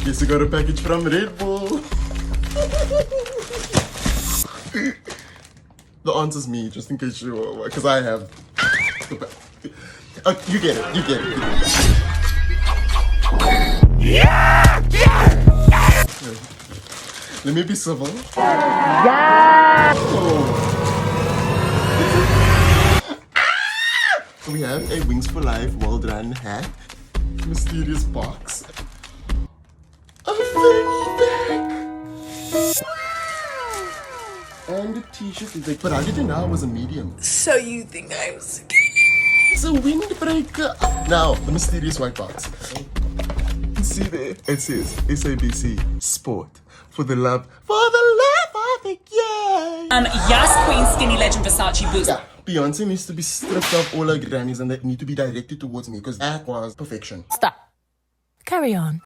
Yes, I got a package from Red Bull. The answer's me, just in case you, because I have. You get it. You get it. Yeah! Let me be civil. Yeah! Oh. We have a Wings for Life World Run hat, mysterious box, a fanny bag, and a t-shirt. It's like, but I didn't know it was a medium. So you think I'm skinny? It's a windbreaker. Now, the mysterious white box. See there? It says SABC Sport for the love of the game. Yes, Queen Skinny Legend Versace boots. Yeah, Beyonce needs to be stripped of all her grannies and they need to be directed towards me because that was perfection. Stop. Carry on.